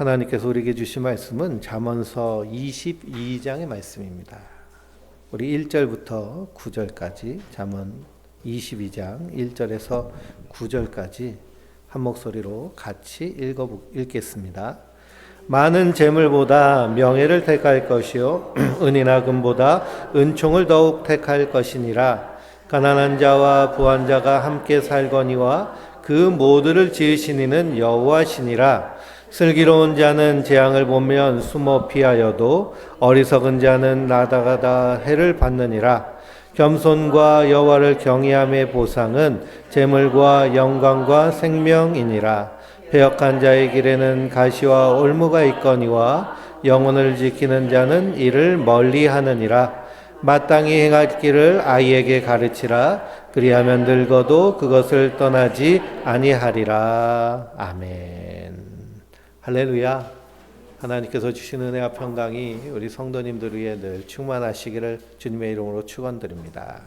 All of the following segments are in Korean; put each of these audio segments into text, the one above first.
하나님께서 우리에게 주신 말씀은 잠언서 22장의 말씀입니다. 우리 1절부터 9절까지 잠언 22장 1절에서 9절까지 한 목소리로 같이 읽겠습니다. 많은 재물보다 명예를 택할 것이요 은이나 금보다 은총을 더욱 택할 것이니라. 가난한 자와 부한 자가 함께 살거니와 그 모두를 지으신 이는 여호와시니라. 슬기로운 자는 재앙을 보면 숨어 피하여도 어리석은 자는 나다가다 해를 받느니라. 겸손과 여호와를 경외함의 보상은 재물과 영광과 생명이니라. 배역한 자의 길에는 가시와 올무가 있거니와 영혼을 지키는 자는 이를 멀리하느니라. 마땅히 행할 길을 아이에게 가르치라. 그리하면 늙어도 그것을 떠나지 아니하리라. 아멘. 할렐루야. 하나님께서 주신 은혜와 평강이 우리 성도님들 위해 늘 충만하시기를 주님의 이름으로 축원드립니다.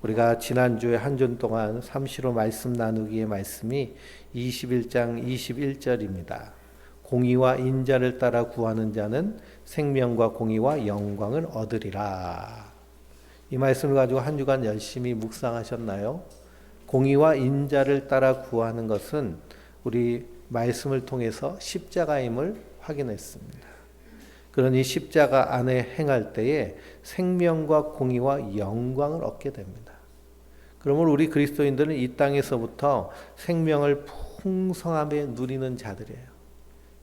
우리가 지난주에 한 주 동안 삼시로 말씀 나누기의 말씀이 21장 21절입니다. 공의와 인자를 따라 구하는 자는 생명과 공의와 영광을 얻으리라. 이 말씀을 가지고 한 주간 열심히 묵상하셨나요? 공의와 인자를 따라 구하는 것은 우리 말씀을 통해서 십자가임을 확인했습니다. 그러니 십자가 안에 행할 때에 생명과 공의와 영광을 얻게 됩니다. 그러므로 우리 그리스도인들은 이 땅에서부터 생명을 풍성하게 누리는 자들이에요.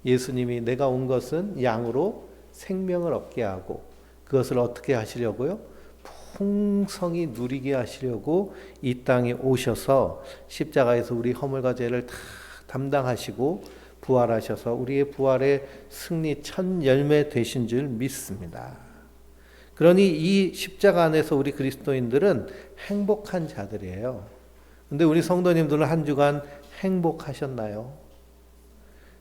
예수님이 내가 온 것은 양으로 생명을 얻게 하고 그것을 어떻게 하시려고요? 풍성히 누리게 하시려고 이 땅에 오셔서 십자가에서 우리 허물과 죄를 다 담당하시고 부활하셔서 우리의 부활의 승리 첫 열매 되신 줄 믿습니다. 그러니 이 십자가 안에서 우리 그리스도인들은 행복한 자들이에요. 근데 우리 성도님들은 한 주간 행복하셨나요?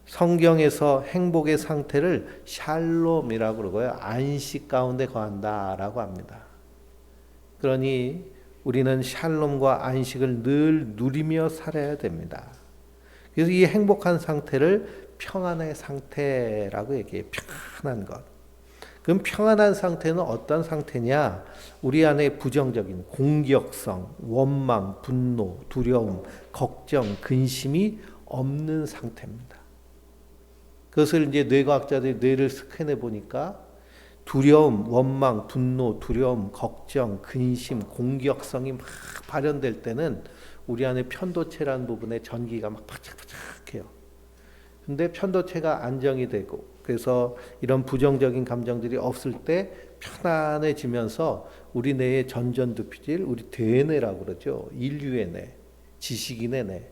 성경에서 행복의 상태를 샬롬이라고 그러고요. 안식 가운데 거한다라고 합니다. 그러니 우리는 샬롬과 안식을 늘 누리며 살아야 됩니다. 그래서 이 행복한 상태를 평안의 상태라고 얘기해요. 평안한 것. 그럼 평안한 상태는 어떤 상태냐? 우리 안에 부정적인 공격성, 원망, 분노, 두려움, 걱정, 근심이 없는 상태입니다. 그것을 이제 뇌과학자들이 뇌를 스캔해 보니까 두려움, 원망, 분노, 두려움, 걱정, 근심, 공격성이 막 발현될 때는 우리 안에 편도체라는 부분에 전기가 막 바짝바짝해요. 근데 편도체가 안정이 되고 그래서 이런 부정적인 감정들이 없을 때 편안해지면서 우리 뇌의 전전두피질, 우리 대뇌라고 그러죠. 인류의 뇌, 지식인의 뇌.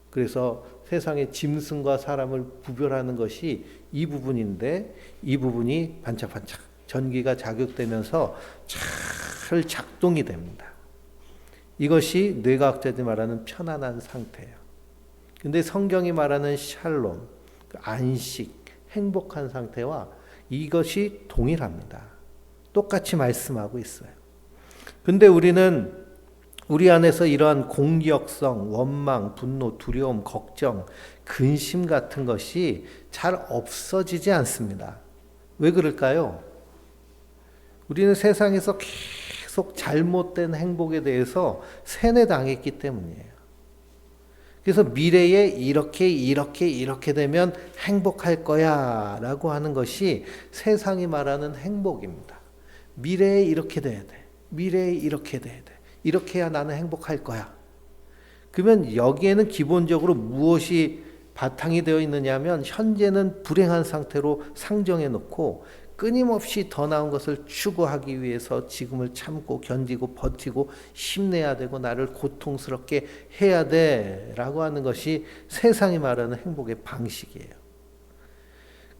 그래서 세상의 짐승과 사람을 구별하는 것이 이 부분인데 이 부분이 반짝반짝 전기가 자극되면서 잘 작동이 됩니다. 이것이 뇌과학자들이 말하는 편안한 상태예요. 근데 성경이 말하는 샬롬, 안식, 행복한 상태와 이것이 동일합니다. 똑같이 말씀하고 있어요. 근데 우리는 우리 안에서 이러한 공격성, 원망, 분노, 두려움, 걱정, 근심 같은 것이 잘 없어지지 않습니다. 왜 그럴까요? 우리는 세상에서 계속 잘못된 행복에 대해서 세뇌당했기 때문이에요. 그래서 미래에 이렇게 되면 행복할 거야 라고 하는 것이 세상이 말하는 행복입니다. 미래에 이렇게 돼야 돼. 미래에 이렇게 돼야 돼. 이렇게 해야 나는 행복할 거야. 그러면 여기에는 기본적으로 무엇이 바탕이 되어 있느냐 하면 현재는 불행한 상태로 상정해 놓고 끊임없이 더 나은 것을 추구하기 위해서 지금을 참고 견디고 버티고 힘내야 되고 나를 고통스럽게 해야 돼라고 하는 것이 세상이 말하는 행복의 방식이에요.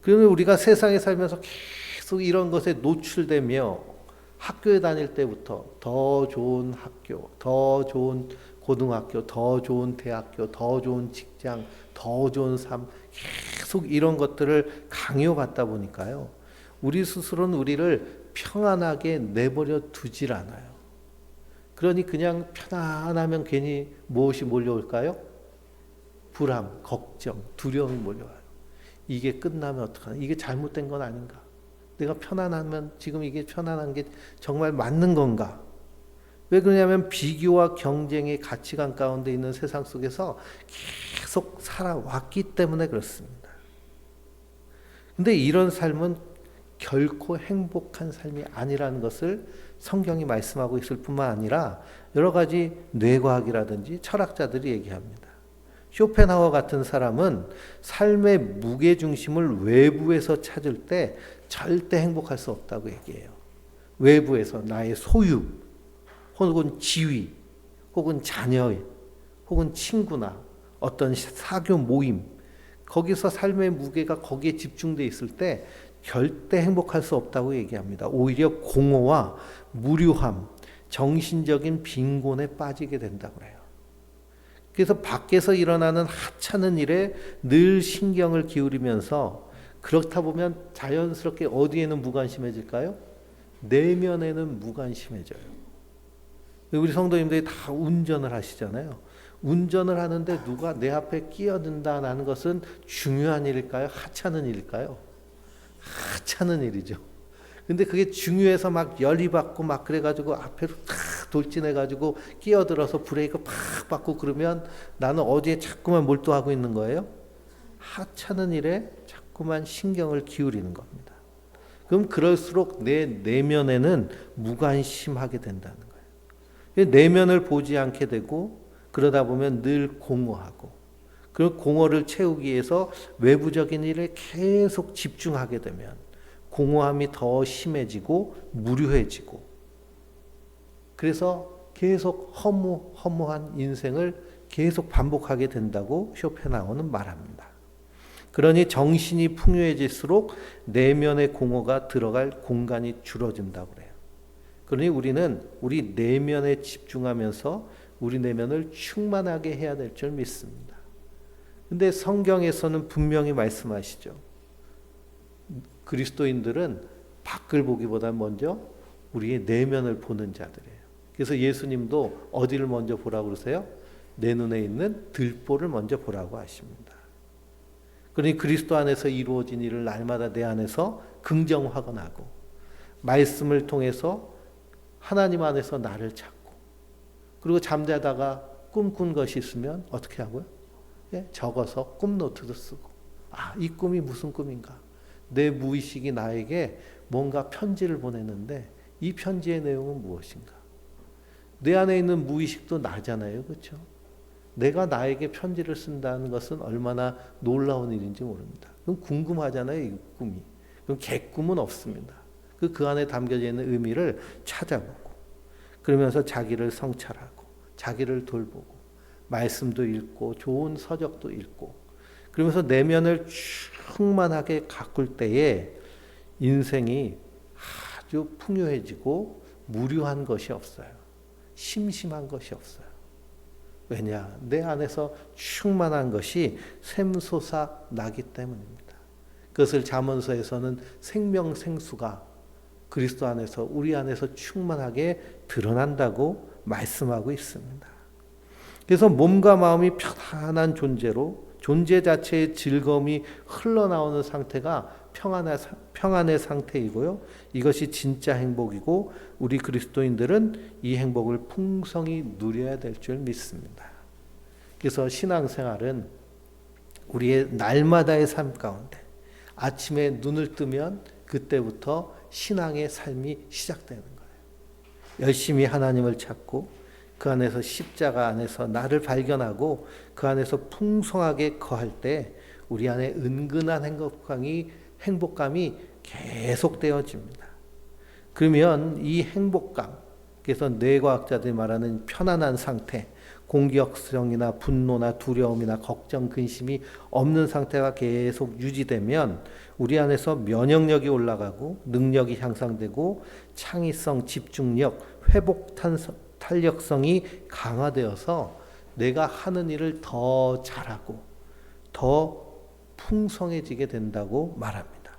그러면 우리가 세상에 살면서 계속 이런 것에 노출되며 학교에 다닐 때부터 더 좋은 학교, 더 좋은 고등학교, 더 좋은 대학교, 더 좋은 직장, 더 좋은 삶 계속 이런 것들을 강요받다 보니까요. 우리 스스로는 우리를 평안하게 내버려 두질 않아요. 그러니 그냥 편안하면 괜히 무엇이 몰려올까요? 불안, 걱정, 두려움이 몰려와요. 이게 끝나면 어떡하나? 이게 잘못된 건 아닌가? 내가 편안하면 지금 이게 편안한 게 정말 맞는 건가? 왜 그러냐면 비교와 경쟁의 가치관 가운데 있는 세상 속에서 계속 살아왔기 때문에 그렇습니다. 근데 이런 삶은 결코 행복한 삶이 아니라는 것을 성경이 말씀하고 있을 뿐만 아니라 여러 가지 뇌과학이라든지 철학자들이 얘기합니다. 쇼펜하우어 같은 사람은 삶의 무게중심을 외부에서 찾을 때 절대 행복할 수 없다고 얘기해요. 외부에서 나의 소유, 혹은 지위, 혹은 자녀, 혹은 친구나 어떤 사교 모임, 거기서 삶의 무게가 거기에 집중돼 있을 때 절대 행복할 수 없다고 얘기합니다. 오히려 공허와 무료함, 정신적인 빈곤에 빠지게 된다고 해요. 그래서 밖에서 일어나는 하찮은 일에 늘 신경을 기울이면서 그렇다 보면 자연스럽게 어디에는 무관심해질까요? 내면에는 무관심해져요. 우리 성도님들이 다 운전을 하시잖아요. 운전을 하는데 누가 내 앞에 끼어든다는 것은 중요한 일일까요? 하찮은 일일까요? 하찮은 일이죠. 근데 그게 중요해서 막 열이 받고 막 그래가지고 앞으로 탁 돌진해가지고 끼어들어서 브레이크 팍 받고 그러면 나는 어디에 자꾸만 몰두하고 있는 거예요? 하찮은 일에 자꾸만 신경을 기울이는 겁니다. 그럼 그럴수록 내 내면에는 무관심하게 된다는 거예요. 내면을 보지 않게 되고 그러다 보면 늘 공허하고 그 공허를 채우기 위해서 외부적인 일에 계속 집중하게 되면 공허함이 더 심해지고 무료해지고 그래서 계속 허무한 인생을 계속 반복하게 된다고 쇼펜하우어는 말합니다. 그러니 정신이 풍요해질수록 내면의 공허가 들어갈 공간이 줄어든다고 그래요. 그러니 우리는 우리 내면에 집중하면서 우리 내면을 충만하게 해야 될 줄 믿습니다. 근데 성경에서는 분명히 말씀하시죠. 그리스도인들은 밖을 보기보다 먼저 우리의 내면을 보는 자들이에요. 그래서 예수님도 어디를 먼저 보라고 그러세요? 내 눈에 있는 들보를 먼저 보라고 하십니다. 그러니 그리스도 안에서 이루어진 일을 날마다 내 안에서 긍정확언하고 말씀을 통해서 하나님 안에서 나를 찾고 그리고 잠자다가 꿈꾼 것이 있으면 어떻게 하고요? 적어서 꿈 노트도 쓰고 이 꿈이 무슨 꿈인가? 내 무의식이 나에게 뭔가 편지를 보내는데 이 편지의 내용은 무엇인가? 내 안에 있는 무의식도 나잖아요. 그렇죠? 내가 나에게 편지를 쓴다는 것은 얼마나 놀라운 일인지 모릅니다. 그럼 궁금하잖아요. 이 꿈이. 그럼 개꿈은 없습니다. 그 안에 담겨져 있는 의미를 찾아보고 그러면서 자기를 성찰하고 자기를 돌보고 말씀도 읽고 좋은 서적도 읽고 그러면서 내면을 충만하게 가꿀 때에 인생이 아주 풍요해지고 무료한 것이 없어요. 심심한 것이 없어요. 왜냐? 내 안에서 충만한 것이 샘솟아 나기 때문입니다. 그것을 잠언서에서는 생명생수가 그리스도 안에서 우리 안에서 충만하게 드러난다고 말씀하고 있습니다. 그래서 몸과 마음이 편안한 존재로 존재 자체의 즐거움이 흘러나오는 상태가 평안의 상태이고요. 이것이 진짜 행복이고 우리 그리스도인들은 이 행복을 풍성히 누려야 될 줄 믿습니다. 그래서 신앙생활은 우리의 날마다의 삶 가운데 아침에 눈을 뜨면 그때부터 신앙의 삶이 시작되는 거예요. 열심히 하나님을 찾고 그 안에서 십자가 안에서 나를 발견하고 그 안에서 풍성하게 거할 때 우리 안에 은근한 행복감이 계속되어집니다. 그러면 이 행복감, 그래서 뇌과학자들이 말하는 편안한 상태, 공격성이나 분노나 두려움이나 걱정, 근심이 없는 상태가 계속 유지되면 우리 안에서 면역력이 올라가고 능력이 향상되고 창의성, 집중력, 회복 탄력성이 강화되어서 내가 하는 일을 더 잘하고 더 풍성해지게 된다고 말합니다.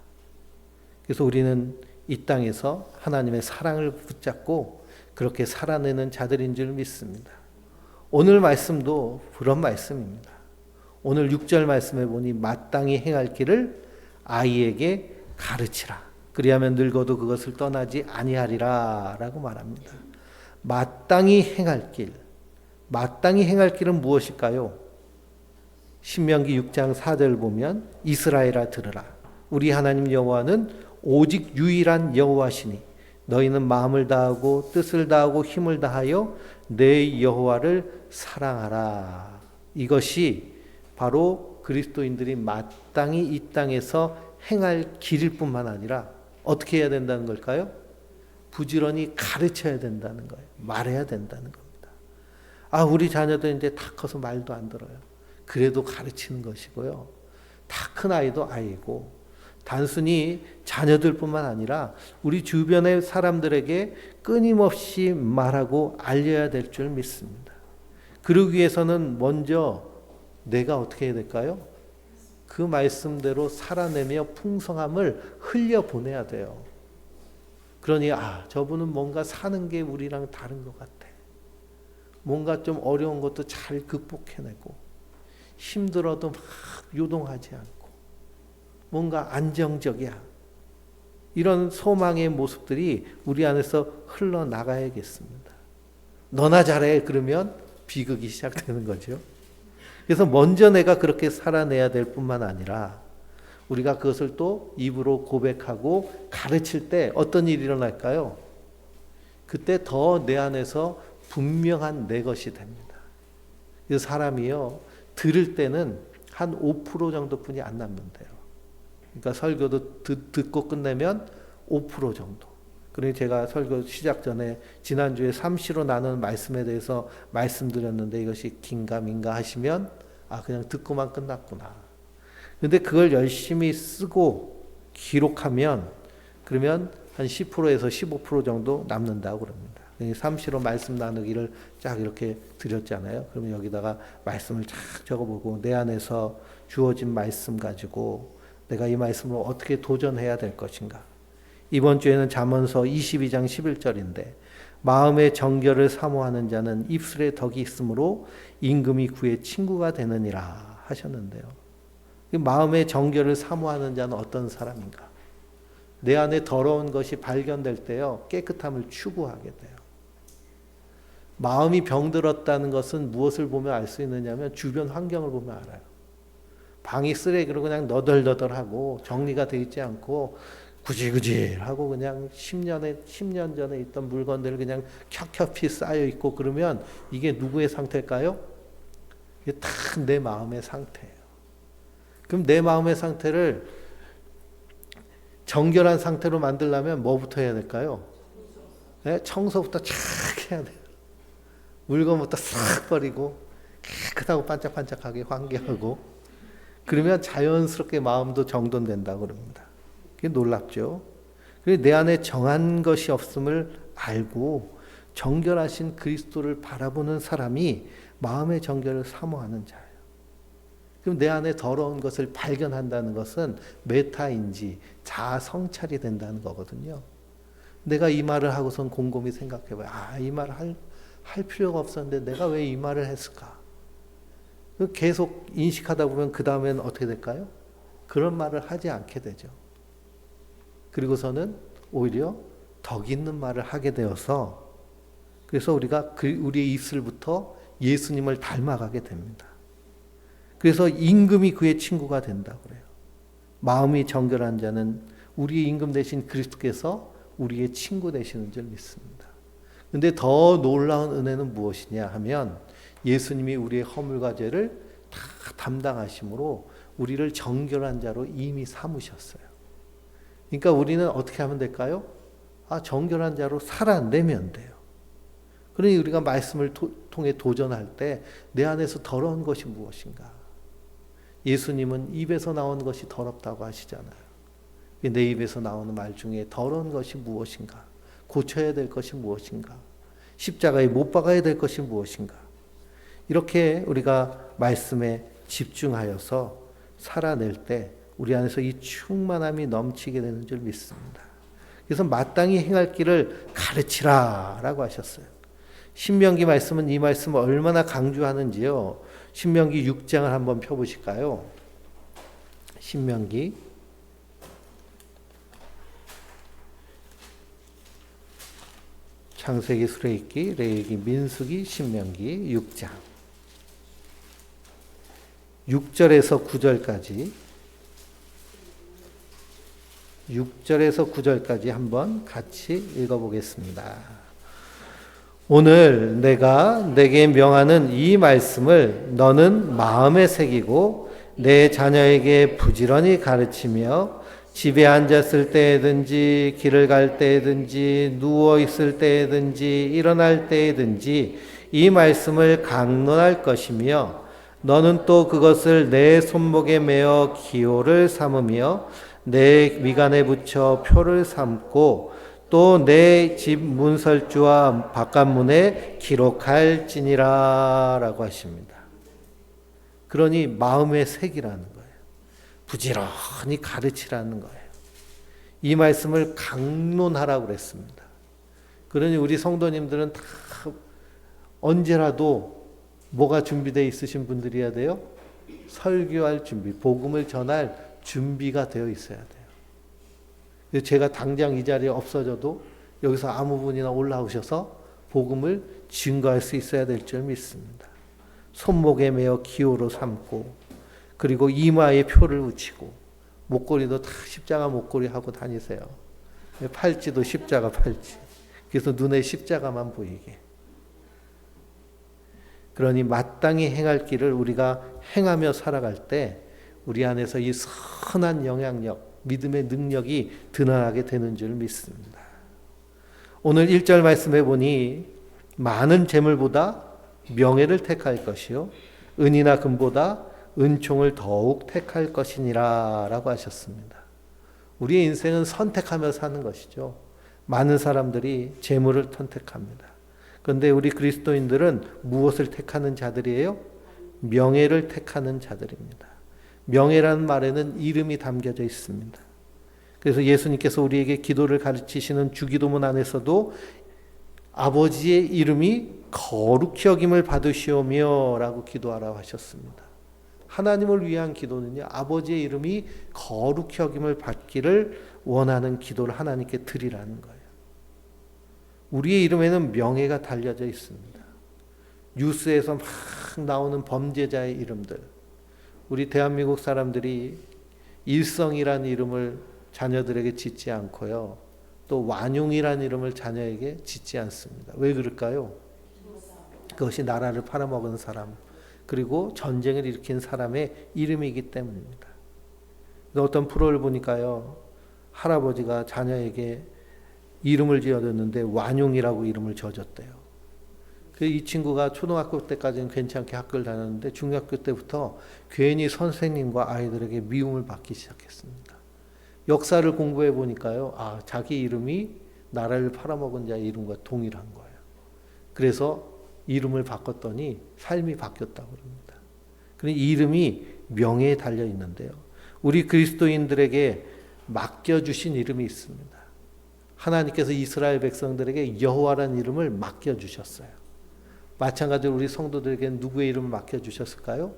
그래서 우리는 이 땅에서 하나님의 사랑을 붙잡고 그렇게 살아내는 자들인 줄 믿습니다. 오늘 말씀도 그런 말씀입니다. 오늘 6절 말씀에 보니 마땅히 행할 길을 아이에게 가르치라. 그리하면 늙어도 그것을 떠나지 아니하리라 라고 말합니다. 마땅히 행할 길. 마땅히 행할 길은 무엇일까요? 신명기 6장 4절 보면 이스라엘아 들으라. 우리 하나님 여호와는 오직 유일한 여호와시니 너희는 마음을 다하고 뜻을 다하고 힘을 다하여 내 여호와를 사랑하라. 이것이 바로 그리스도인들이 마땅히 이 땅에서 행할 길일 뿐만 아니라 어떻게 해야 된다는 걸까요? 부지런히 가르쳐야 된다는 거예요. 말해야 된다는 겁니다. 우리 자녀들 이제 다 커서 말도 안 들어요. 그래도 가르치는 것이고요. 다 큰 아이도 아이고, 단순히 자녀들뿐만 아니라 우리 주변의 사람들에게 끊임없이 말하고 알려야 될 줄 믿습니다. 그러기 위해서는 먼저 내가 어떻게 해야 될까요? 그 말씀대로 살아내며 풍성함을 흘려보내야 돼요. 그러니 저분은 뭔가 사는 게 우리랑 다른 것 같아. 뭔가 좀 어려운 것도 잘 극복해내고 힘들어도 막 요동하지 않고 뭔가 안정적이야. 이런 소망의 모습들이 우리 안에서 흘러나가야겠습니다. 너나 잘해 그러면 비극이 시작되는 거죠. 그래서 먼저 내가 그렇게 살아내야 될 뿐만 아니라 우리가 그것을 또 입으로 고백하고 가르칠 때 어떤 일이 일어날까요? 그때 더 내 안에서 분명한 내 것이 됩니다. 그래서 사람이요, 들을 때는 한 5% 정도뿐이 안 남는데요. 그러니까 설교도 듣고 끝내면 5% 정도. 그러니 제가 설교 시작 전에 지난주에 3시로 나누는 말씀에 대해서 말씀드렸는데 이것이 긴가 민가 하시면 그냥 듣고만 끝났구나. 근데 그걸 열심히 쓰고 기록하면 그러면 한 10%에서 15% 정도 남는다고 그럽니다. 3시로 말씀 나누기를 쫙 이렇게 드렸잖아요. 그러면 여기다가 말씀을 쫙 적어보고 내 안에서 주어진 말씀 가지고 내가 이 말씀을 어떻게 도전해야 될 것인가. 이번 주에는 잠언서 22장 11절인데 마음의 정결을 사모하는 자는 입술에 덕이 있으므로 임금이 그의 친구가 되느니라 하셨는데요. 마음의 정결을 사모하는 자는 어떤 사람인가? 내 안에 더러운 것이 발견될 때요, 깨끗함을 추구하게 돼요. 마음이 병들었다는 것은 무엇을 보면 알 수 있느냐면 주변 환경을 보면 알아요. 방이 쓰레기로 그냥 너덜너덜하고 정리가 되어 있지 않고 구질구질하고 그냥 10년 전에 있던 물건들 그냥 켜켜피 쌓여 있고 그러면 이게 누구의 상태일까요? 이게 다 내 마음의 상태예요. 그럼 내 마음의 상태를 정결한 상태로 만들려면 뭐부터 해야 될까요? 네? 청소부터 착 해야 돼요. 물건부터 싹 버리고 깨끗하고 반짝반짝하게 환기하고 그러면 자연스럽게 마음도 정돈된다고 그럽니다. 그게 놀랍죠. 내 안에 정한 것이 없음을 알고 정결하신 그리스도를 바라보는 사람이 마음의 정결을 사모하는 자예요. 그럼 내 안에 더러운 것을 발견한다는 것은 메타인지 자아 성찰이 된다는 거거든요. 내가 이 말을 하고선 곰곰이 생각해봐요. 이 말을 할 필요가 없었는데 내가 왜 이 말을 했을까? 계속 인식하다 보면 그 다음엔 어떻게 될까요? 그런 말을 하지 않게 되죠. 그리고서는 오히려 덕 있는 말을 하게 되어서 그래서 우리가 우리의 입술부터 예수님을 닮아가게 됩니다. 그래서 임금이 그의 친구가 된다고 그래요. 마음이 정결한 자는 우리의 임금 대신 그리스도께서 우리의 친구 되시는 줄 믿습니다. 그런데 더 놀라운 은혜는 무엇이냐 하면 예수님이 우리의 허물과 죄를 다 담당하심으로 우리를 정결한 자로 이미 삼으셨어요. 그러니까 우리는 어떻게 하면 될까요? 정결한 자로 살아내면 돼요. 그러니 우리가 말씀을 통해 도전할 때 내 안에서 더러운 것이 무엇인가? 예수님은 입에서 나오는 것이 더럽다고 하시잖아요. 내 입에서 나오는 말 중에 더러운 것이 무엇인가? 고쳐야 될 것이 무엇인가? 십자가에 못 박아야 될 것이 무엇인가? 이렇게 우리가 말씀에 집중하여서 살아낼 때 우리 안에서 이 충만함이 넘치게 되는 줄 믿습니다. 그래서 마땅히 행할 길을 가르치라 라고 하셨어요. 신명기 말씀은 이 말씀을 얼마나 강조하는지요. 신명기 6장을 한번 펴보실까요? 신명기 창세기, 수레기, 레위기, 민수기, 신명기 6장 6절에서 9절까지 6절에서 9절까지 한번 같이 읽어보겠습니다. 오늘 내가 내게 명하는 이 말씀을 너는 마음에 새기고 내 자녀에게 부지런히 가르치며 집에 앉았을 때든지 길을 갈 때든지 누워 있을 때든지 일어날 때든지 이 말씀을 강론할 것이며 너는 또 그것을 내 손목에 매어 기호를 삼으며 내 미간에 붙여 표를 삼고 또 내 집 문설주와 바깥문에 기록할지니라 라고 하십니다. 그러니 마음에 새기라는 거예요. 부지런히 가르치라는 거예요. 이 말씀을 강론하라고 그랬습니다. 그러니 우리 성도님들은 다 언제라도 뭐가 준비되어 있으신 분들이어야 돼요? 설교할 준비, 복음을 전할 준비가 되어 있어야 돼요. 제가 당장 이 자리에 없어져도 여기서 아무 분이나 올라오셔서 복음을 증거할 수 있어야 될 줄 믿습니다. 손목에 매어 기호로 삼고 그리고 이마에 표를 붙이고 목걸이도 다 십자가 목걸이 하고 다니세요. 팔찌도 십자가 팔찌. 그래서 눈에 십자가만 보이게. 그러니 마땅히 행할 길을 우리가 행하며 살아갈 때 우리 안에서 이 선한 영향력, 믿음의 능력이 드러나게 되는 줄 믿습니다. 오늘 1절 말씀해 보니 많은 재물보다 명예를 택할 것이요 은이나 금보다 은총을 더욱 택할 것이니라 라고 하셨습니다. 우리의 인생은 선택하며 사는 것이죠. 많은 사람들이 재물을 선택합니다. 그런데 우리 그리스도인들은 무엇을 택하는 자들이에요? 명예를 택하는 자들입니다. 명예라는 말에는 이름이 담겨져 있습니다. 그래서 예수님께서 우리에게 기도를 가르치시는 주기도문 안에서도 아버지의 이름이 거룩히 여김을 받으시오며 라고 기도하라고 하셨습니다. 하나님을 위한 기도는요, 아버지의 이름이 거룩히 여김을 받기를 원하는 기도를 하나님께 드리라는 거예요. 우리의 이름에는 명예가 달려져 있습니다. 뉴스에서 막 나오는 범죄자의 이름들, 우리 대한민국 사람들이 일성이라는 이름을 자녀들에게 짓지 않고요, 또 완용이라는 이름을 자녀에게 짓지 않습니다. 왜 그럴까요? 그것이 나라를 팔아먹은 사람, 그리고 전쟁을 일으킨 사람의 이름이기 때문입니다. 어떤 프로를 보니까요, 할아버지가 자녀에게 이름을 지어줬는데 완용이라고 이름을 지어줬대요. 이 친구가 초등학교 때까지는 괜찮게 학교를 다녔는데 중학교 때부터 괜히 선생님과 아이들에게 미움을 받기 시작했습니다. 역사를 공부해 보니까요, 자기 이름이 나라를 팔아먹은 자의 이름과 동일한 거예요. 그래서 이름을 바꿨더니 삶이 바뀌었다고 합니다. 그러니 이 이름이 명예에 달려 있는데요, 우리 그리스도인들에게 맡겨주신 이름이 있습니다. 하나님께서 이스라엘 백성들에게 여호와라는 이름을 맡겨주셨어요. 마찬가지로 우리 성도들에게는 누구의 이름을 맡겨주셨을까요?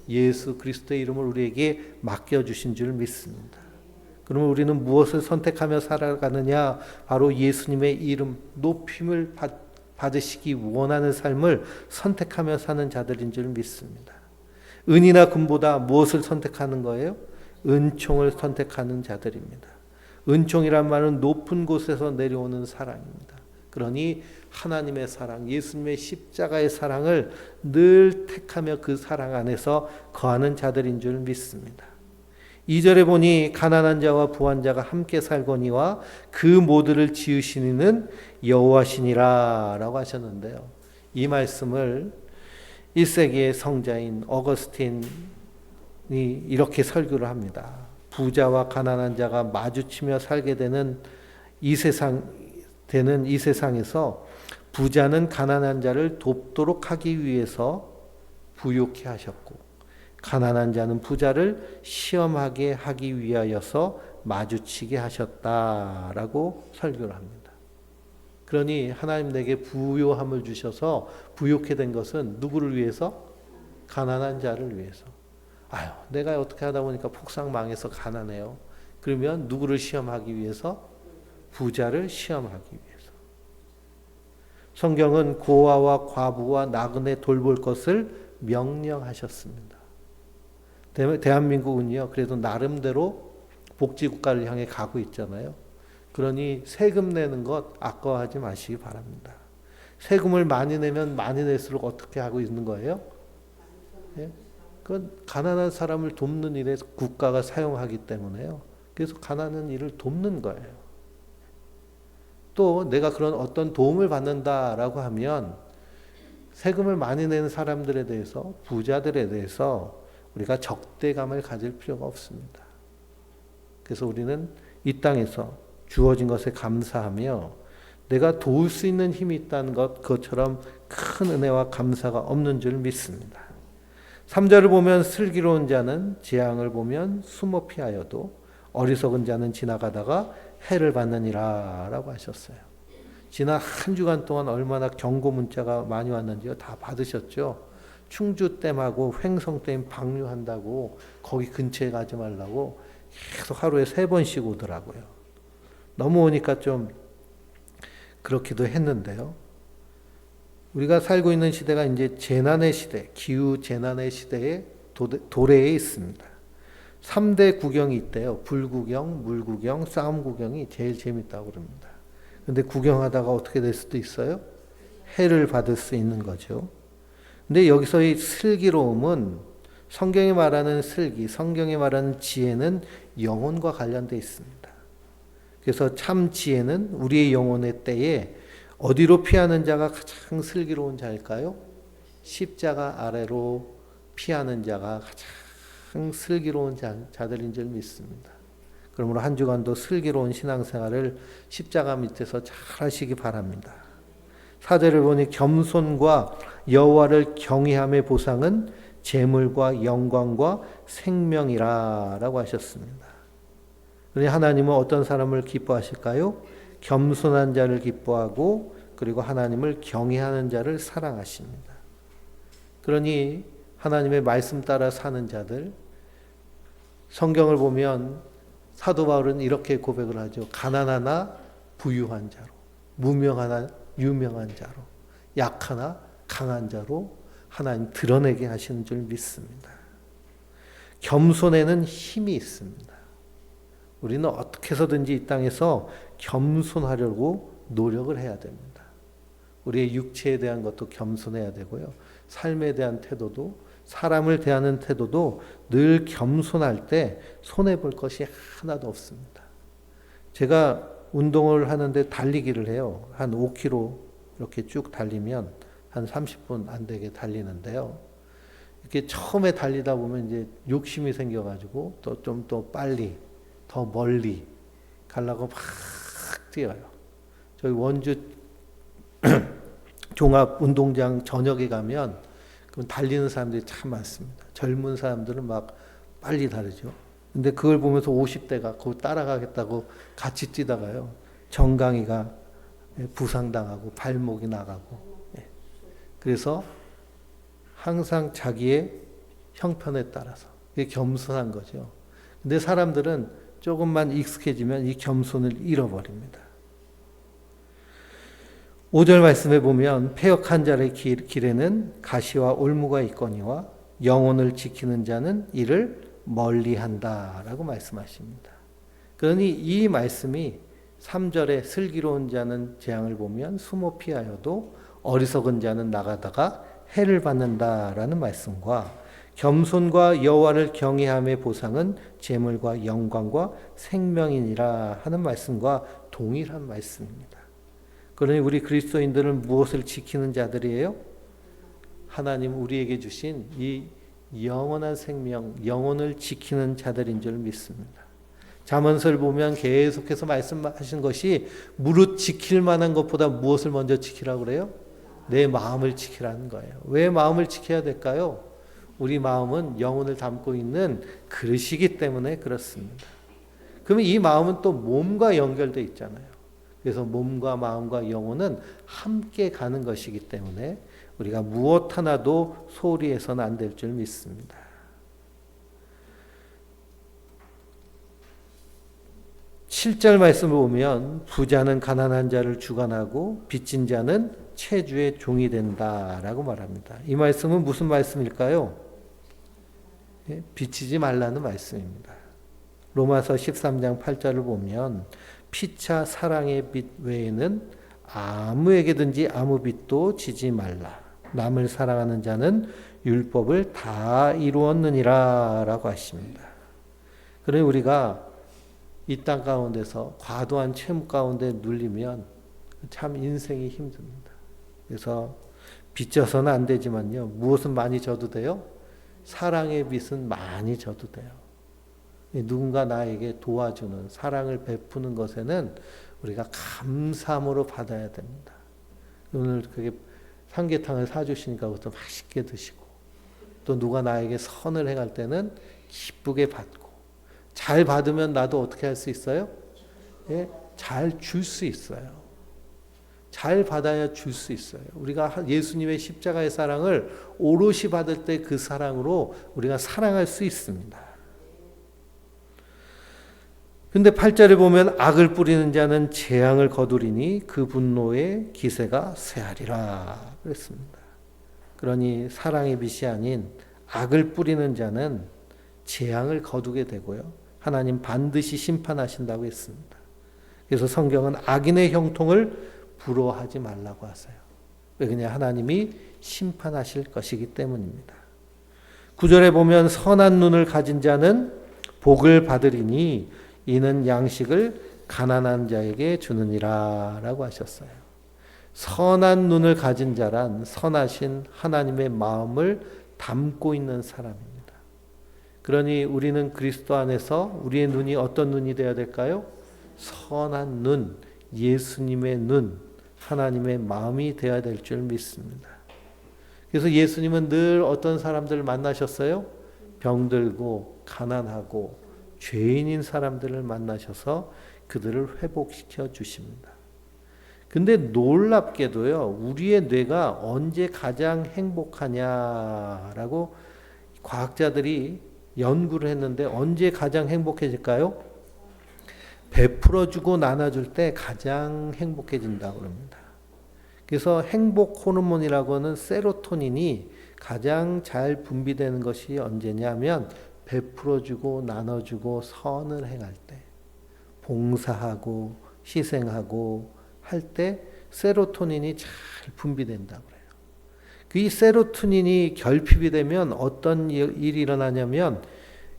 예수 그리스도의 이름을 우리에게 맡겨주신 줄 믿습니다. 그러면 우리는 무엇을 선택하며 살아가느냐? 바로 예수님의 이름, 높임을 받으시기 원하는 삶을 선택하며 사는 자들인 줄 믿습니다. 은이나 금보다 무엇을 선택하는 거예요? 은총을 선택하는 자들입니다. 은총이란 말은 높은 곳에서 내려오는 사랑입니다. 그러니 하나님의 사랑, 예수님의 십자가의 사랑을 늘 택하며 그 사랑 안에서 거하는 자들인 줄 믿습니다. 2절에 보니 가난한 자와 부한 자가 함께 살거니와 그 모두를 지으신 이는 여호와시니라 라고 하셨는데요, 이 말씀을 1세기의 성자인 어거스틴이 이렇게 설교를 합니다. 부자와 가난한 자가 마주치며 살게 되는 이 세상에서 부자는 가난한 자를 돕도록 하기 위해서 부욕해 하셨고, 가난한 자는 부자를 시험하게 하기 위하여서 마주치게 하셨다라고 설교를 합니다. 그러니 하나님 내게 부요함을 주셔서 부욕해 된 것은 누구를 위해서? 가난한 자를 위해서. 아유, 내가 어떻게 하다 보니까 폭삭 망해서 가난해요. 그러면 누구를 시험하기 위해서? 부자를 시험하기 위해서. 성경은 고아와 과부와 나그네 돌볼 것을 명령하셨습니다. 대한민국은요, 그래도 나름대로 복지국가를 향해 가고 있잖아요. 그러니 세금 내는 것 아까워하지 마시기 바랍니다. 세금을 많이 내면 많이 낼수록 어떻게 하고 있는 거예요? 예? 그건 가난한 사람을 돕는 일에 국가가 사용하기 때문에요. 그래서 가난한 일을 돕는 거예요. 또 내가 그런 어떤 도움을 받는다라고 하면 세금을 많이 내는 사람들에 대해서, 부자들에 대해서 우리가 적대감을 가질 필요가 없습니다. 그래서 우리는 이 땅에서 주어진 것에 감사하며 내가 도울 수 있는 힘이 있다는 것, 그것처럼 큰 은혜와 감사가 없는 줄 믿습니다. 3절을 보면 슬기로운 자는 재앙을 보면 숨어 피하여도 어리석은 자는 지나가다가 해를 받느니라 라고 하셨어요. 지난 한 주간 동안 얼마나 경고 문자가 많이 왔는지요. 다 받으셨죠. 충주댐하고 횡성댐 방류한다고 거기 근처에 가지 말라고 계속 하루에 3번씩 오더라고요. 넘어오니까 좀 그렇기도 했는데요. 우리가 살고 있는 시대가 이제 재난의 시대, 기후 재난의 시대의 도래에 있습니다. 3대 구경이 있대요. 불구경, 물구경, 싸움 구경이 제일 재밌다고 그럽니다. 근데 구경하다가 어떻게 될 수도 있어요? 해를 받을 수 있는 거죠. 근데 여기서 이 슬기로움은 성경이 말하는 슬기, 성경이 말하는 지혜는 영혼과 관련되어 있습니다. 그래서 참 지혜는 우리의 영혼의 때에 어디로 피하는 자가 가장 슬기로운 자일까요? 십자가 아래로 피하는 자가 가장 슬기로운 자들인 줄 믿습니다. 그러므로 한 주간도 슬기로운 신앙생활을 십자가 밑에서 잘 하시기 바랍니다. 4절을 보니 겸손과 여호와를 경외함의 보상은 재물과 영광과 생명이라 라고 하셨습니다. 그러니 하나님은 어떤 사람을 기뻐하실까요? 겸손한 자를 기뻐하고 그리고 하나님을 경외하는 자를 사랑하십니다. 그러니 하나님의 말씀 따라 사는 자들, 성경을 보면 사도 바울은 이렇게 고백을 하죠. 가난하나 부유한 자로, 무명하나 유명한 자로, 약하나 강한 자로 하나님 드러내게 하시는 줄 믿습니다. 겸손에는 힘이 있습니다. 우리는 어떻게 해서든지 이 땅에서 겸손하려고 노력을 해야 됩니다. 우리의 육체에 대한 것도 겸손해야 되고요. 삶에 대한 태도도, 사람을 대하는 태도도 늘 겸손할 때 손해볼 것이 하나도 없습니다. 제가 운동을 하는데 달리기를 해요. 한 5km 이렇게 쭉 달리면 한 30분 안 되게 달리는데요. 이렇게 처음에 달리다 보면 이제 욕심이 생겨가지고 또 좀 더 빨리, 더 멀리 가려고 막 뛰어요. 저희 원주 종합운동장 저녁에 가면 그럼 달리는 사람들이 참 많습니다. 젊은 사람들은 막 빨리 다르죠. 근데 그걸 보면서 50대가 그거 따라가겠다고 같이 뛰다가요. 정강이가 부상당하고 발목이 나가고. 그래서 항상 자기의 형편에 따라서 그게 겸손한 거죠. 근데 사람들은 조금만 익숙해지면 이 겸손을 잃어버립니다. 5절 말씀에 보면 패역한 자의 길에는 가시와 올무가 있거니와 영혼을 지키는 자는 이를 멀리한다 라고 말씀하십니다. 그러니 이 말씀이 3절에 슬기로운 자는 재앙을 보면 숨어 피하여도 어리석은 자는 나가다가 해를 받는다라는 말씀과 겸손과 여호와를 경외함의 보상은 재물과 영광과 생명이니라 하는 말씀과 동일한 말씀입니다. 그러니 우리 그리스도인들은 무엇을 지키는 자들이에요? 하나님 우리에게 주신 이 영원한 생명, 영혼을 지키는 자들인 줄 믿습니다. 잠언서를 보면 계속해서 말씀하신 것이 무릇 지킬 만한 것보다 무엇을 먼저 지키라고 그래요? 내 마음을 지키라는 거예요. 왜 마음을 지켜야 될까요? 우리 마음은 영혼을 담고 있는 그릇이기 때문에 그렇습니다. 그러면 이 마음은 또 몸과 연결되어 있잖아요. 그래서 몸과 마음과 영혼은 함께 가는 것이기 때문에 우리가 무엇 하나도 소홀히 해서는 안 될 줄 믿습니다. 7절 말씀을 보면 부자는 가난한 자를 주관하고 빚진 자는 채주의 종이 된다라고 말합니다. 이 말씀은 무슨 말씀일까요? 빚지지 말라는 말씀입니다. 로마서 13장 8절을 보면 피차 사랑의 빚 외에는 아무에게든지 아무 빚도 지지 말라. 남을 사랑하는 자는 율법을 다 이루었느니라 라고 하십니다. 그러니 우리가 이 땅 가운데서 과도한 채무 가운데 눌리면 참 인생이 힘듭니다. 그래서 빚져서는 안 되지만요. 무엇은 많이 져도 돼요? 사랑의 빚은 많이 져도 돼요. 누군가 나에게 도와주는 사랑을 베푸는 것에는 우리가 감사함으로 받아야 됩니다. 오늘 그게 삼계탕을 사주시니까 그것도 맛있게 드시고 또 누가 나에게 선을 행할 때는 기쁘게 받고 잘 받으면 나도 어떻게 할 수 있어요? 예, 잘 줄 수 있어요. 잘 받아야 줄 수 있어요. 우리가 예수님의 십자가의 사랑을 오롯이 받을 때 그 사랑으로 우리가 사랑할 수 있습니다. 근데 8절에 보면 악을 뿌리는 자는 재앙을 거두리니 그 분노의 기세가 쇠하리라 그랬습니다. 그러니 사랑의 빛이 아닌 악을 뿌리는 자는 재앙을 거두게 되고요. 하나님 반드시 심판하신다고 했습니다. 그래서 성경은 악인의 형통을 부러워하지 말라고 하세요. 왜 그냥 하나님이 심판하실 것이기 때문입니다. 9절에 보면 선한 눈을 가진 자는 복을 받으리니 이는 양식을 가난한 자에게 주느니라 라고 하셨어요. 선한 눈을 가진 자란 선하신 하나님의 마음을 담고 있는 사람입니다. 그러니 우리는 그리스도 안에서 우리의 눈이 어떤 눈이 되어야 될까요? 선한 눈, 예수님의 눈, 하나님의 마음이 되어야 될 줄 믿습니다. 그래서 예수님은 늘 어떤 사람들을 만나셨어요? 병들고 가난하고 죄인인 사람들을 만나셔서 그들을 회복시켜 주십니다. 근데 놀랍게도요, 우리의 뇌가 언제 가장 행복하냐라고 과학자들이 연구를 했는데 언제 가장 행복해질까요? 베풀어주고 나눠줄 때 가장 행복해진다고 합니다. 그래서 행복 호르몬이라고 하는 세로토닌이 가장 잘 분비되는 것이 언제냐면 베풀어주고 나눠주고 선을 행할 때, 봉사하고 희생하고 할 때 세로토닌이 잘 분비된다고 그래요. 이 세로토닌이 결핍이 되면 어떤 일이 일어나냐면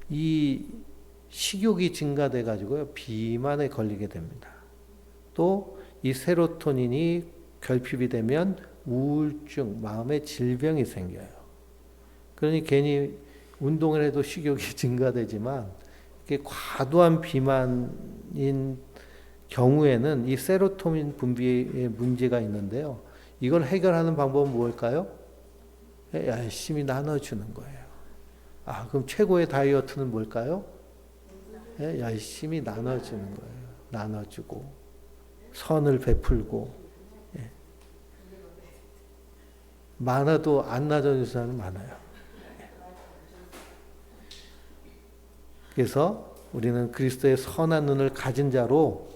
이 식욕이 증가돼 가지고요, 비만에 걸리게 됩니다. 또 이 세로토닌이 결핍이 되면 우울증, 마음의 질병이 생겨요. 그러니 괜히 운동을 해도 식욕이 증가되지만 이게 과도한 비만인 경우에는 이 세로토닌 분비에 문제가 있는데요. 이걸 해결하는 방법은 무엇일까요? 열심히 나눠주는 거예요. 그럼 최고의 다이어트는 뭘까요? 열심히 나눠주는 거예요. 나눠주고 선을 베풀고 많아도 안 나눠주는 사람은 많아요. 그래서 우리는 그리스도의 선한 눈을 가진 자로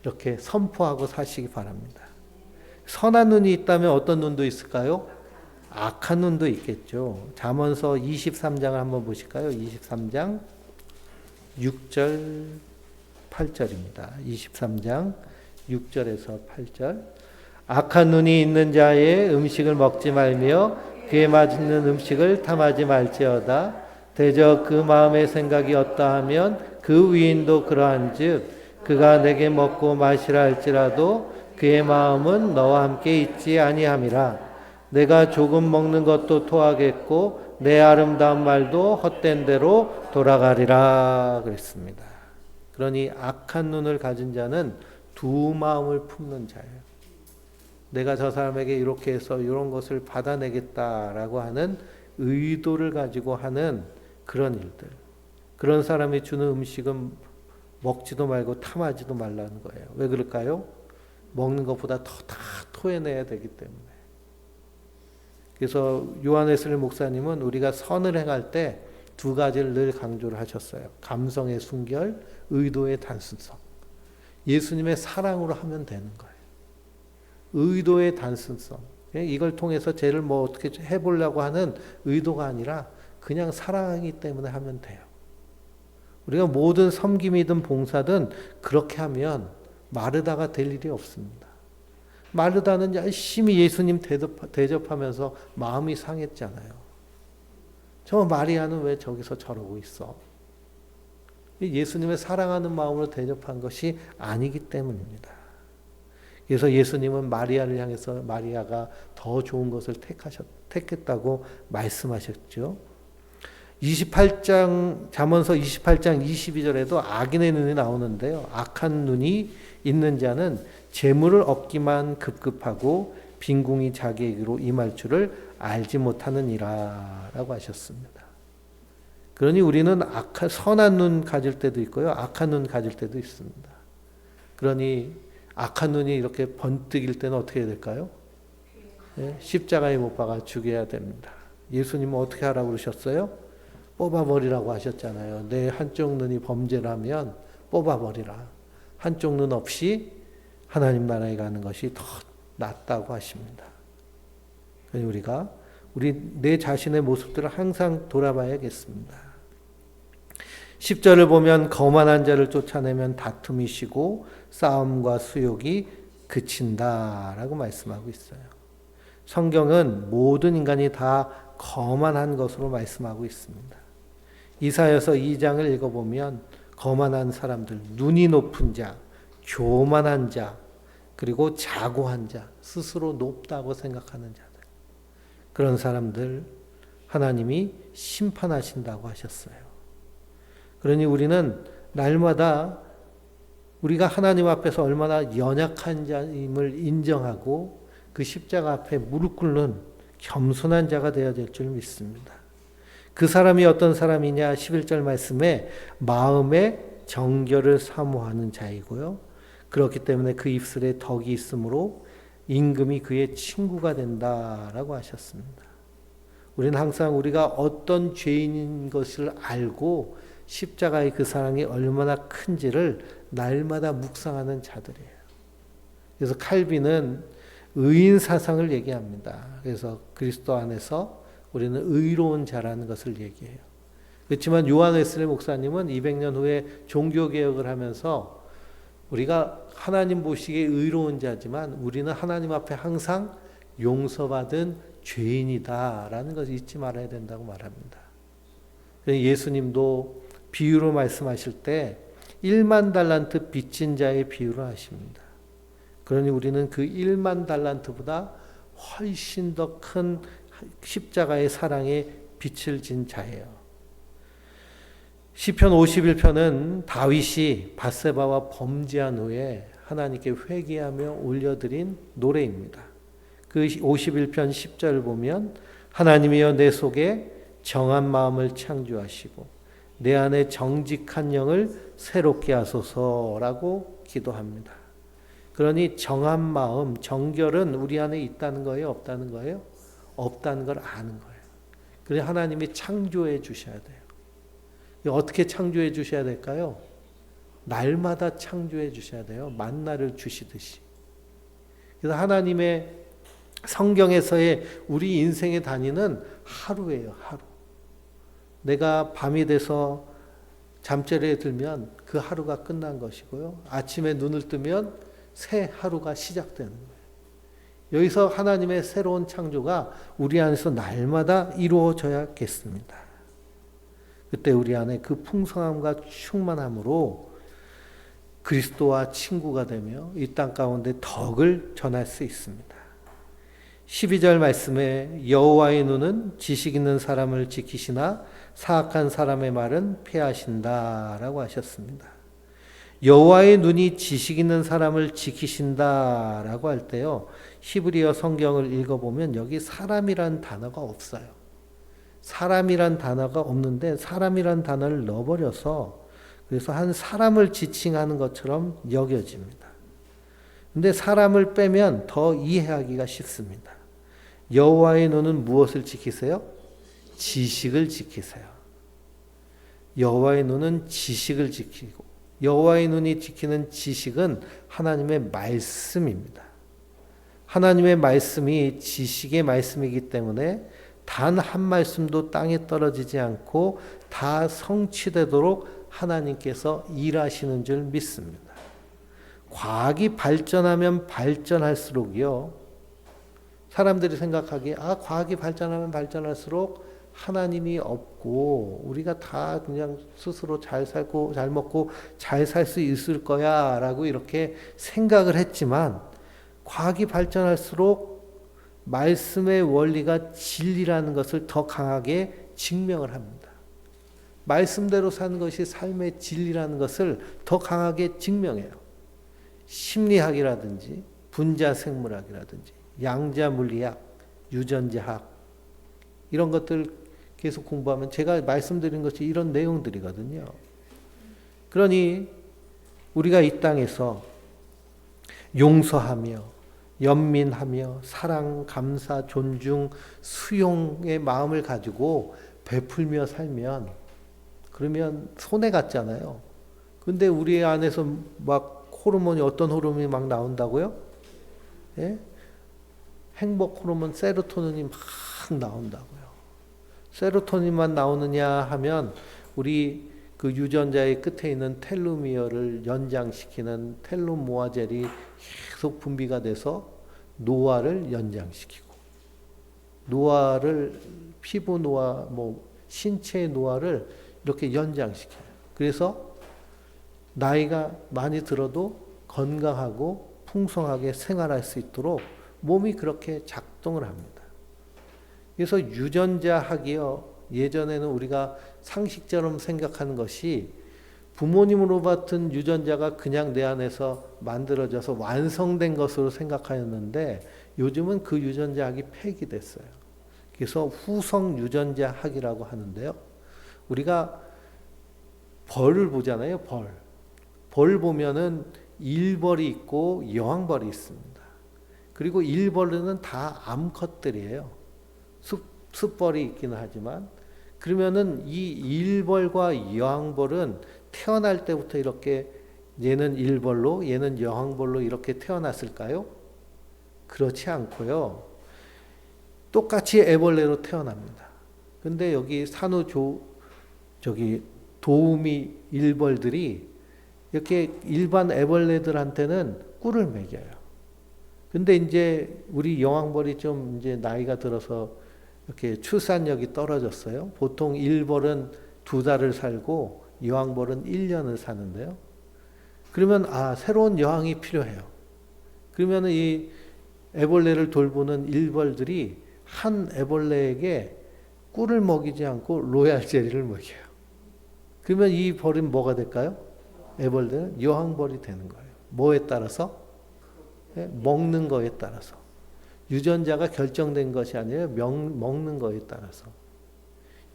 이렇게 선포하고 사시기 바랍니다. 선한 눈이 있다면 어떤 눈도 있을까요? 악한 눈도 있겠죠. 잠언서 23장을 한번 보실까요? 23장 6절 8절입니다. 23장 6절에서 8절. 악한 눈이 있는 자의 음식을 먹지 말며 그에 맛있는 음식을 탐하지 말지어다. 대저 그 마음의 생각이 어떠하면 그 위인도 그러한즉 그가 내게 먹고 마시라 할지라도 그의 마음은 너와 함께 있지 아니함이라. 내가 조금 먹는 것도 토하겠고 내 아름다운 말도 헛된 대로 돌아가리라 그랬습니다. 그러니 악한 눈을 가진 자는 두 마음을 품는 자예요. 내가 저 사람에게 이렇게 해서 이런 것을 받아내겠다라고 하는 의도를 가지고 하는 그런 일들. 그런 사람이 주는 음식은 먹지도 말고 탐하지도 말라는 거예요. 왜 그럴까요? 먹는 것보다 더 다 토해내야 되기 때문에. 그래서 요한 웨슬리 목사님은 우리가 선을 행할 때 두 가지를 늘 강조를 하셨어요. 감성의 순결, 의도의 단순성. 예수님의 사랑으로 하면 되는 거예요. 의도의 단순성. 이걸 통해서 죄를 뭐 어떻게 해보려고 하는 의도가 아니라 그냥 사랑하기 때문에 하면 돼요. 우리가 모든 섬김이든 봉사든 그렇게 하면 마르다가 될 일이 없습니다. 마르다는 열심히 예수님 대접하면서 마음이 상했잖아요. 저 마리아는 왜 저기서 저러고 있어? 예수님의 사랑하는 마음으로 대접한 것이 아니기 때문입니다. 그래서 예수님은 마리아를 향해서 마리아가 더 좋은 것을 택했다고 말씀하셨죠. 28장 잠언서 28장 22절에도 악인의 눈이 나오는데요. 악한 눈이 있는 자는 재물을 얻기만 급급하고 빈궁이 자기에게로 임할 줄을 알지 못하느니라 라고 하셨습니다. 그러니 우리는 선한 눈 가질 때도 있고요. 악한 눈 가질 때도 있습니다. 그러니 악한 눈이 이렇게 번뜩일 때는 어떻게 해야 될까요? 십자가에 못 박아 죽여야 됩니다. 예수님은 어떻게 하라고 그러셨어요? 뽑아버리라고 하셨잖아요. 내 한쪽 눈이 범죄라면 뽑아버리라. 한쪽 눈 없이 하나님 나라에 가는 것이 더 낫다고 하십니다. 우리가 내 자신의 모습들을 항상 돌아봐야겠습니다. 10절을 보면 거만한 자를 쫓아내면 다툼이 쉬고 싸움과 수욕이 그친다라고 말씀하고 있어요. 성경은 모든 인간이 다 거만한 것으로 말씀하고 있습니다. 이사야서 2장을 읽어보면 거만한 사람들, 눈이 높은 자, 교만한 자, 그리고 자고한 자, 스스로 높다고 생각하는 자들, 그런 사람들 하나님이 심판하신다고 하셨어요. 그러니 우리는 날마다 우리가 하나님 앞에서 얼마나 연약한 자임을 인정하고 그 십자가 앞에 무릎 꿇는 겸손한 자가 되어야 될 줄 믿습니다. 그 사람이 어떤 사람이냐? 11절 말씀에 마음의 정결을 사모하는 자이고요. 그렇기 때문에 그 입술에 덕이 있으므로 임금이 그의 친구가 된다라고 하셨습니다. 우리는 항상 우리가 어떤 죄인인 것을 알고 십자가의 그 사랑이 얼마나 큰지를 날마다 묵상하는 자들이에요. 그래서 칼빈은 의인 사상을 얘기합니다. 그래서 그리스도 안에서 우리는 의로운 자라는 것을 얘기해요. 그렇지만 요한 웨슬리 목사님은 200년 후에 종교개혁을 하면서 우리가 하나님 보시기에 의로운 자지만 우리는 하나님 앞에 항상 용서받은 죄인이다라는 것을 잊지 말아야 된다고 말합니다. 예수님도 비유로 말씀하실 때 1만 달란트 빚진 자의 비유를 하십니다. 그러니 우리는 그 1만 달란트보다 훨씬 더 큰 십자가의 사랑에 빚을 진 자예요. 시편 51편은 다윗이 밧세바와 범죄한 후에 하나님께 회개하며 올려드린 노래입니다. 그 51편 10절을 보면 하나님이여 내 속에 정한 마음을 창조하시고 내 안에 정직한 영을 새롭게 하소서라고 기도합니다. 그러니 정한 마음, 정결은 우리 안에 있다는 거예요? 없다는 거예요? 없다는 걸 아는 거예요. 그래서 하나님이 창조해 주셔야 돼요. 어떻게 창조해 주셔야 될까요? 날마다 창조해 주셔야 돼요. 만나를 주시듯이. 그래서 하나님의 성경에서의 우리 인생의 단위는 하루예요. 하루. 내가 밤이 돼서 잠자리에 들면 그 하루가 끝난 것이고요. 아침에 눈을 뜨면 새 하루가 시작되는 거예요. 여기서 하나님의 새로운 창조가 우리 안에서 날마다 이루어져야겠습니다. 그때 우리 안에 그 풍성함과 충만함으로 그리스도와 친구가 되며 이 땅 가운데 덕을 전할 수 있습니다. 12절 말씀에 여호와의 눈은 지식 있는 사람을 지키시나 사악한 사람의 말은 패하신다라고 하셨습니다. 여호와의 눈이 지식 있는 사람을 지키신다라고 할 때요. 히브리어 성경을 읽어보면 여기 사람이란 단어가 없어요. 사람이란 단어가 없는데 사람이란 단어를 넣어버려서 그래서 한 사람을 지칭하는 것처럼 여겨집니다. 근데 사람을 빼면 더 이해하기가 쉽습니다. 여호와의 눈은 무엇을 지키세요? 지식을 지키세요. 여호와의 눈은 지식을 지키고 여호와의 눈이 지키는 지식은 하나님의 말씀입니다. 하나님의 말씀이 지식의 말씀이기 때문에 단 한 말씀도 땅에 떨어지지 않고 다 성취되도록 하나님께서 일하시는 줄 믿습니다. 과학이 발전하면 발전할수록요, 사람들이 생각하기에 과학이 발전하면 발전할수록 하나님이 없고 우리가 다 그냥 스스로 잘 살고 잘 먹고 잘 살 수 있을 거야 라고 이렇게 생각을 했지만, 과학이 발전할수록 말씀의 원리가 진리라는 것을 더 강하게 증명을 합니다. 말씀대로 사는 것이 삶의 진리라는 것을 더 강하게 증명해요. 심리학이라든지 분자생물학이라든지 양자물리학, 유전자학 이런 것들 계속 공부하면 제가 말씀드린 것이 이런 내용들이거든요. 그러니 우리가 이 땅에서 용서하며 연민하며 사랑, 감사, 존중, 수용의 마음을 가지고 베풀며 살면 그러면 손해 같잖아요. 근데 우리 안에서 막 호르몬이 어떤 호르몬이 막 나온다고요? 예? 행복 호르몬 세로토닌이 막 나온다고요. 세로토닌만 나오느냐 하면 우리 그 유전자의 끝에 있는 텔로미어를 연장시키는 텔로모아젤이 계속 분비가 돼서 노화를 연장시키고, 노화를 피부 노화, 신체의 노화를 이렇게 연장시켜요. 그래서 나이가 많이 들어도 건강하고 풍성하게 생활할 수 있도록 몸이 그렇게 작동을 합니다. 그래서 유전자학이요, 예전에는 우리가 상식처럼 생각하는 것이 부모님으로 받은 유전자가 그냥 내 안에서 만들어져서 완성된 것으로 생각하였는데, 요즘은 그 유전자학이 폐기됐어요. 그래서 후성 유전자학이라고 하는데요. 우리가 벌을 보잖아요. 벌 보면은 일벌이 있고 여왕벌이 있습니다. 그리고 일벌은 다 암컷들이에요. 숫벌이 있기는 하지만, 그러면은 이 일벌과 여왕벌은 태어날 때부터 이렇게 얘는 일벌로 얘는 여왕벌로 이렇게 태어났을까요? 그렇지 않고요. 똑같이 애벌레로 태어납니다. 근데 여기 도우미 일벌들이 이렇게 일반 애벌레들한테는 꿀을 먹여요. 근데 이제 우리 여왕벌이 좀 이제 나이가 들어서 이렇게 출산력이 떨어졌어요. 보통 일벌은 2달을 살고 여왕벌은 1년을 사는데요. 그러면 새로운 여왕이 필요해요. 그러면 이 애벌레를 돌보는 일벌들이 한 애벌레에게 꿀을 먹이지 않고 로얄 젤리를 먹여요. 그러면 이 벌은 뭐가 될까요? 애벌레는 여왕벌이 되는 거예요. 뭐에 따라서? 먹는 거에 따라서. 유전자가 결정된 것이 아니라 먹는 거에 따라서.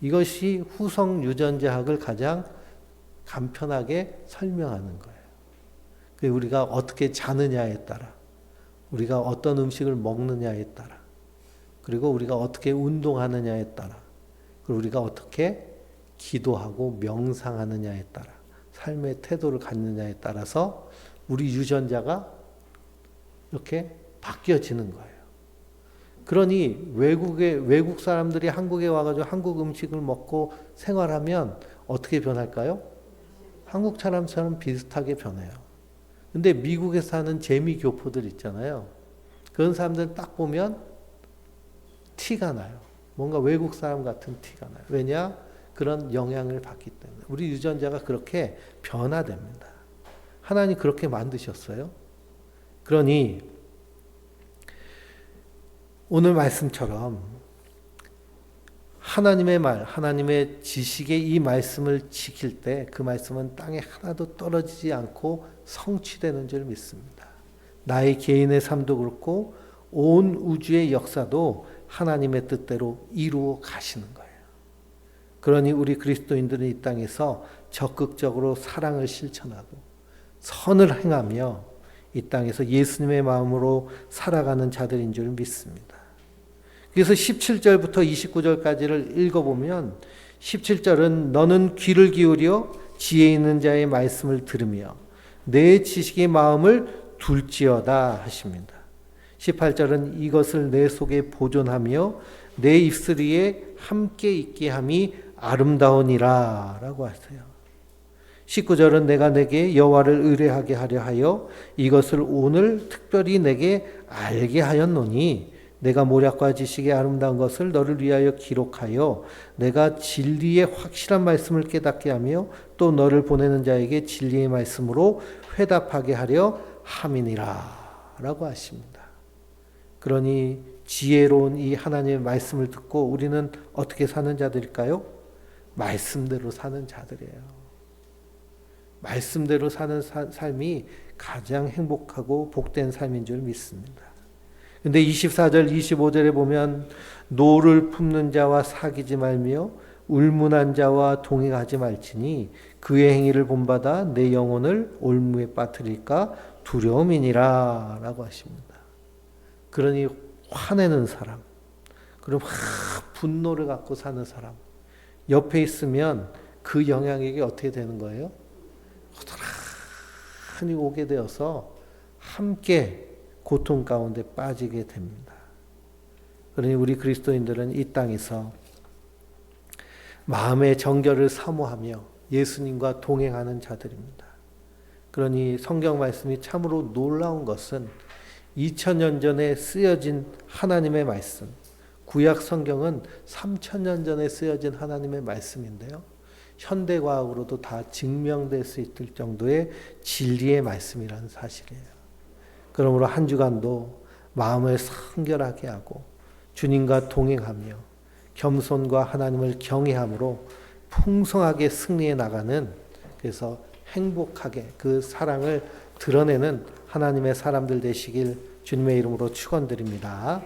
이것이 후성 유전자학을 가장 간편하게 설명하는 거예요. 우리가 어떻게 자느냐에 따라, 우리가 어떤 음식을 먹느냐에 따라, 그리고 우리가 어떻게 운동하느냐에 따라, 그리고 우리가 어떻게 기도하고 명상하느냐에 따라, 삶의 태도를 갖느냐에 따라서 우리 유전자가 이렇게 바뀌어지는 거예요. 그러니 외국 사람들이 한국에 와가지고 한국 음식을 먹고 생활하면 어떻게 변할까요? 한국 사람처럼 비슷하게 변해요. 근데 미국에 사는 재미교포들 있잖아요. 그런 사람들은 딱 보면 티가 나요. 뭔가 외국 사람 같은 티가 나요. 왜냐? 그런 영향을 받기 때문에. 우리 유전자가 그렇게 변화됩니다. 하나님 그렇게 만드셨어요. 그러니 오늘 말씀처럼 하나님의 말, 하나님의 지식의 이 말씀을 지킬 때 그 말씀은 땅에 하나도 떨어지지 않고 성취되는 줄 믿습니다. 나의 개인의 삶도 그렇고 온 우주의 역사도 하나님의 뜻대로 이루어 가시는 거예요. 그러니 우리 그리스도인들은 이 땅에서 적극적으로 사랑을 실천하고 선을 행하며 이 땅에서 예수님의 마음으로 살아가는 자들인 줄 믿습니다. 그래서 17절부터 29절까지를 읽어보면 17절은 너는 귀를 기울여 지혜 있는 자의 말씀을 들으며 내 지식의 마음을 둘지어다 하십니다. 18절은 이것을 내 속에 보존하며 내 입술 위에 함께 있게 함이 아름다우니라 라고 하세요. 19절은 내가 내게 여호와를 의뢰하게 하려 하여 이것을 오늘 특별히 내게 알게 하였노니 내가 모략과 지식의 아름다운 것을 너를 위하여 기록하여 내가 진리의 확실한 말씀을 깨닫게 하며 또 너를 보내는 자에게 진리의 말씀으로 회답하게 하려 함이니라 라고 하십니다. 그러니 지혜로운 이 하나님의 말씀을 듣고 우리는 어떻게 사는 자들일까요? 말씀대로 사는 자들이에요. 말씀대로 사는 삶이 가장 행복하고 복된 삶인 줄 믿습니다. 근데 24절 25절에 보면 노를 품는 자와 사귀지 말며 울문한 자와 동행하지 말지니 그의 행위를 본받아 내 영혼을 올무에 빠뜨릴까 두려움이니라 라고 하십니다. 그러니 화내는 사람, 그럼 분노를 갖고 사는 사람 옆에 있으면 그 영향력이 어떻게 되는 거예요? 고스란히 오게 되어서 함께 고통 가운데 빠지게 됩니다. 그러니 우리 그리스도인들은 이 땅에서 마음의 정결을 사모하며 예수님과 동행하는 자들입니다. 그러니 성경 말씀이 참으로 놀라운 것은 2000년 전에 쓰여진 하나님의 말씀, 구약 성경은 3000년 전에 쓰여진 하나님의 말씀인데요. 현대과학으로도 다 증명될 수 있을 정도의 진리의 말씀이라는 사실이에요. 그러므로 한 주간도 마음을 성결하게 하고 주님과 동행하며 겸손과 하나님을 경외함으로 풍성하게 승리해 나가는, 그래서 행복하게 그 사랑을 드러내는 하나님의 사람들 되시길 주님의 이름으로 축원드립니다.